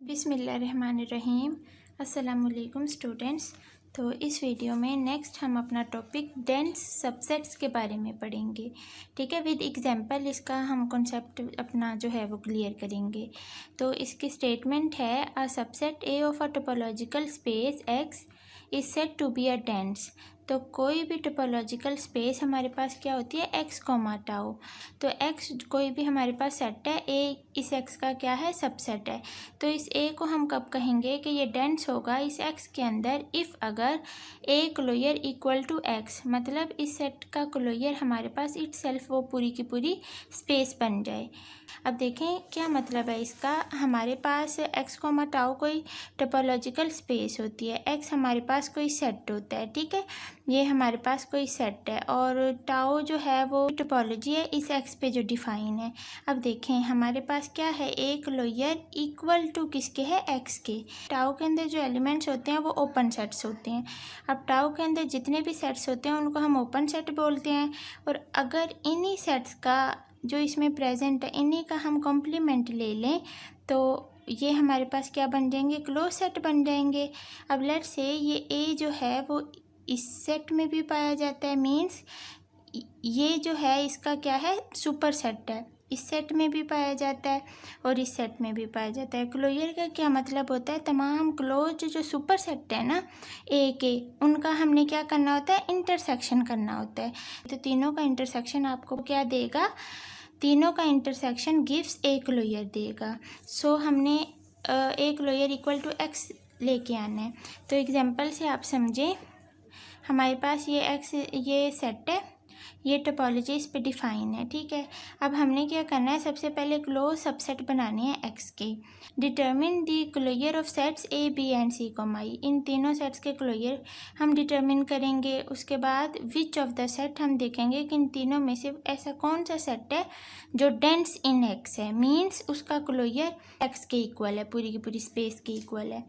बिस्मिल्लाहिर्रहमानिर्रहीम। अस्सलामुअलैकुम स्टूडेंट्स। तो इस वीडियो में नेक्स्ट हम अपना टॉपिक डेंस सबसेट्स के बारे में पढ़ेंगे। ठीक है, विद एग्जांपल इसका हम कॉन्सेप्ट अपना जो है वो क्लियर करेंगे। तो इसकी स्टेटमेंट है, a subset A of a topological space X is said to be a dense. तो कोई भी टोपोलॉजिकल स्पेस हमारे पास क्या होती है, एक्स कोमा टाउ। तो एक्स कोई भी हमारे पास सेट है, ए इस एक्स का क्या है, सबसेट है। तो इस ए को हम कब कहेंगे कि ये डेंस होगा इस एक्स के अंदर, इफ़ अगर A closure equal to X, मतलब इस सेट का क्लोयर हमारे पास इट सेल्फ वो पूरी की पूरी स्पेस बन जाए। अब देखें क्या मतलब है इसका। हमारे पास एक्स कोमा टाउ कोई टोपोलॉजिकल स्पेस होती है, एक्स हमारे पास कोई सेट होता है। ठीक है, ये हमारे पास कोई सेट है और टाउ जो है वो टोपोलॉजी है इस एक्स पे जो डिफाइन है। अब देखें हमारे पास क्या है, एक लोयर इक्वल टू किसके है, एक्स के। टाउ के अंदर जो एलिमेंट्स होते हैं वो ओपन सेट्स होते हैं। अब टाउ के अंदर जितने भी सेट्स होते हैं उनको हम ओपन सेट बोलते हैं। और अगर इन्हीं सेट्स का जो इसमें प्रेजेंट है इन्हीं का हम कॉम्प्लीमेंट ले लें तो ये हमारे पास क्या बन जाएंगे, क्लोज सेट बन जाएंगे। अब लेट्स से ये ए जो है वो इस सेट में भी पाया जाता है, मीन्स ये जो है इसका क्या है, सुपर सेट है, इस सेट में भी पाया जाता है और इस सेट में भी पाया जाता है। क्लोजर का क्या मतलब होता है, तमाम क्लोज जो सुपर सेट है ना ए के, उनका हमने क्या करना होता है, इंटरसेक्शन करना होता है। तो तीनों का इंटरसेक्शन आपको क्या देगा, तीनों का इंटरसेक्शन गिव्स ए क्लोजर देगा। सो हमने A closure equal to X लेके आना है। तो एग्जांपल से आप समझें, हमारे पास ये एक्स ये सेट है, ये टोपोलॉजी इस पे डिफाइन है। ठीक है, अब हमने क्या करना है, सबसे पहले क्लोज सबसेट बनाने हैं एक्स के। Determine the closure of sets A B and C comma E, इन तीनों सेट्स के क्लोजर हम डिटर्मिन करेंगे। उसके बाद विच ऑफ द सेट, हम देखेंगे कि इन तीनों में से ऐसा कौन सा सेट है जो डेंस इन एक्स है, मीन्स उसका क्लोजर एक्स के इक्वल है, पूरी की पूरी स्पेस के इक्वल है।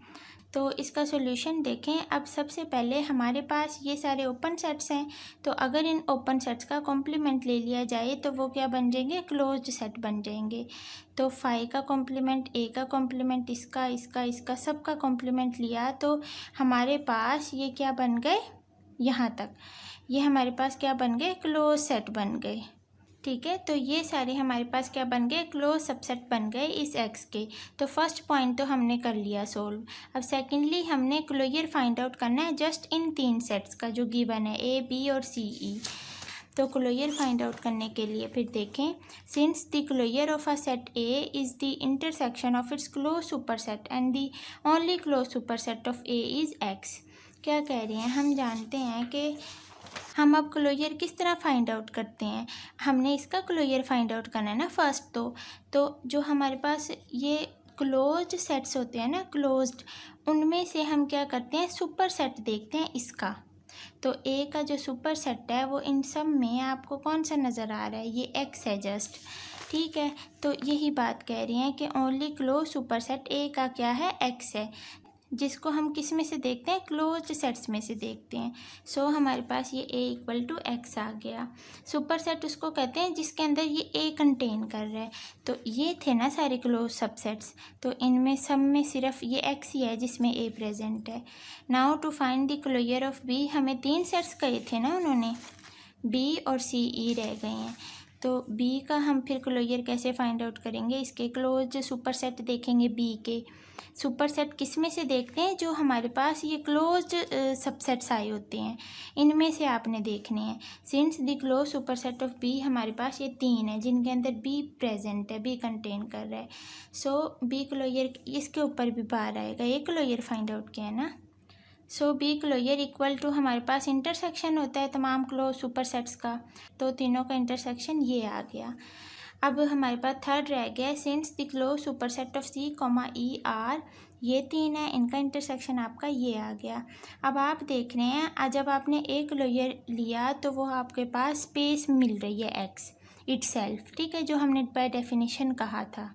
तो इसका सॉल्यूशन देखें। अब सबसे पहले हमारे पास ये सारे ओपन सेट्स हैं, तो अगर इन ओपन सेट्स का कॉम्प्लीमेंट ले लिया जाए तो वो क्या बन जाएंगे, क्लोज्ड सेट बन जाएंगे। तो फाई का कॉम्प्लीमेंट, ए का कॉम्प्लीमेंट, इसका इसका इसका सब का कॉम्प्लीमेंट लिया तो हमारे पास ये क्या बन गए, यहाँ तक ये हमारे पास क्या बन गए, क्लोज सेट बन गए। ठीक है, तो ये सारे हमारे पास क्या बन गए, क्लोज सबसेट बन गए इस एक्स के। तो फर्स्ट पॉइंट तो हमने कर लिया सोल्व। अब सेकेंडली हमने क्लोजर फाइंड आउट करना है जस्ट इन तीन सेट्स का जो गिवन है, ए बी और सी ई। तो क्लोजर फाइंड आउट करने के लिए फिर देखें, since the closure of a set A is the intersection of its closed superset and the only closed superset of A is X. क्या कह रहे हैं, हम जानते हैं कि हम अब क्लोजर किस तरह फाइंड आउट करते हैं। हमने इसका क्लोजर फाइंड आउट करना है ना फर्स्ट। तो जो हमारे पास ये क्लोज्ड सेट्स होते हैं ना, क्लोज्ड, उनमें से हम क्या करते हैं, सुपर सेट देखते हैं इसका। तो ए का जो सुपर सेट है वो इन सब में आपको कौन सा नज़र आ रहा है, ये एक्स है जस्ट। ठीक है, तो यही बात कह रही हैं कि ओनली क्लोज सुपर सेट ए का क्या है, एक्स है, जिसको हम किस में से देखते हैं, क्लोज्ड सेट्स में से देखते हैं। सो हमारे पास ये ए इक्वल टू एक्स आ गया। सुपर सेट उसको कहते हैं जिसके अंदर ये ए कंटेन कर रहा है। तो ये थे ना सारे क्लोज सबसेट्स, तो इनमें सब में सिर्फ ये एक्स ही है जिसमें ए प्रेजेंट है। Now to find the closure of B, हमें तीन सेट्स कहे थे ना उन्होंने, बी और सी ई रह गए हैं। तो बी का हम फिर क्लोजर कैसे फाइंड आउट करेंगे, इसके क्लोज सुपर सेट देखेंगे बी के। सुपर सेट किस में से देखते हैं, जो हमारे पास ये क्लोज सबसेट्स आए होते हैं इनमें से आपने देखने हैं। Since the closed superset of B, हमारे पास ये तीन है जिनके अंदर बी प्रेजेंट है, बी कंटेन कर रहा है। सो बी क्लोजर, इसके ऊपर भी बार आएगा, ये क्लोजर फाइंड आउट किया है ना। सो बी क्लोजर इक्वल टू हमारे पास इंटरसेक्शन होता है तमाम क्लोज सुपर सेट्स का, तो तीनों का इंटरसेक्शन ये आ गया। अब हमारे पास थर्ड रह गया, since the closed superset of C comma E R, ये तीन है, इनका इंटरसेक्शन आपका ये आ गया। अब आप देख रहे हैं, जब आपने एक क्लोजर लिया तो वो आपके पास स्पेस मिल रही है एक्स इटसेल्फ। ठीक है, जो हमने बाय डेफिनेशन कहा था।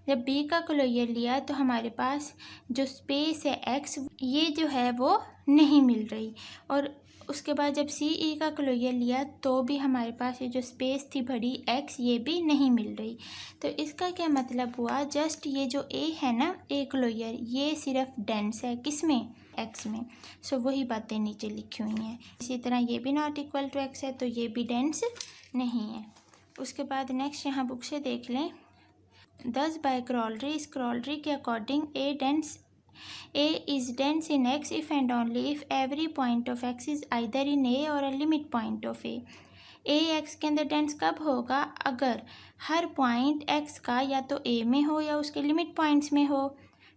जब बी का क्लोजर लिया तो हमारे पास जो स्पेस है एक्स, ये जो है वो नहीं मिल रही, और उसके बाद जब सी ई का क्लोजर लिया तो भी हमारे पास ये जो स्पेस थी बड़ी एक्स, ये भी नहीं मिल रही। तो इसका क्या मतलब हुआ, जस्ट ये जो ए है ना, ए क्लोजर, ये सिर्फ डेंस है किस में, एक्स में। सो वही बातें नीचे लिखी हुई हैं। इसी तरह ये भी नॉट इक्वल टू एक्स है, तो ये भी डेंस नहीं है। उसके बाद नेक्स्ट यहाँ बुक से देख लें। दस बाय क्रॉलरी, इस क्रॉलरी के according A is dense in X if and only if every point of X is either in A or a limit point of A. A X के अंदर डेंस कब होगा, अगर हर पॉइंट X का या तो A में हो या उसके लिमिट पॉइंट्स में हो।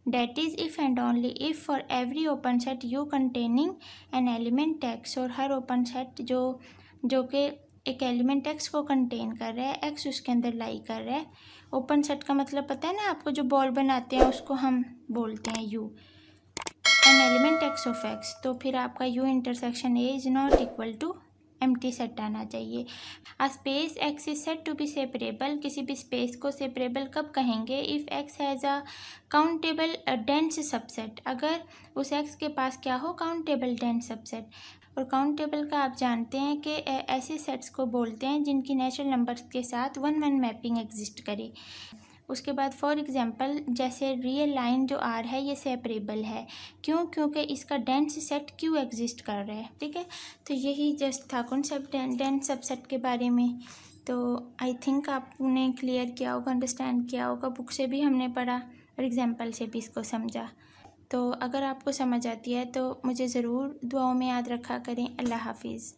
That is if and only if for every open set U containing an element X, और हर ओपन सेट जो कि एक एलिमेंट एक्स को कंटेन कर रहा है, एक्स उसके अंदर लाई कर रहा है। ओपन सेट का मतलब पता है ना आपको, जो बॉल बनाते हैं उसको हम बोलते हैं U, an element X of X. तो फिर आपका U intersection A is not equal to empty set आना चाहिए। A space X is set to be separable, किसी भी स्पेस को सेपरेबल कब कहेंगे, if X has a countable dense subset, अगर उस एक्स के पास क्या हो, काउंटेबल डेंस सबसेट। और काउंटेबल का आप जानते हैं कि ऐसे सेट्स को बोलते हैं जिनकी नेचुरल नंबर्स के साथ 1-1 मैपिंग एग्जिस्ट करे। उसके बाद फॉर एग्जांपल जैसे रियल लाइन जो आर है ये सेपरेबल है, क्यों, क्योंकि इसका डेंस सेट क्यू एग्जिस्ट कर रहा है। ठीक है, तो यही जस्ट था कॉन्सेप्ट डेंस सबसेट के बारे में। तो आई थिंक आपने क्लियर किया होगा, अंडरस्टैंड किया होगा, बुक से भी हमने पढ़ा और एग्जाम्पल से भी इसको समझा। तो अगर आपको समझ आती है तो मुझे ज़रूर दुआओं में याद रखा करें। अल्लाह हाफिज़।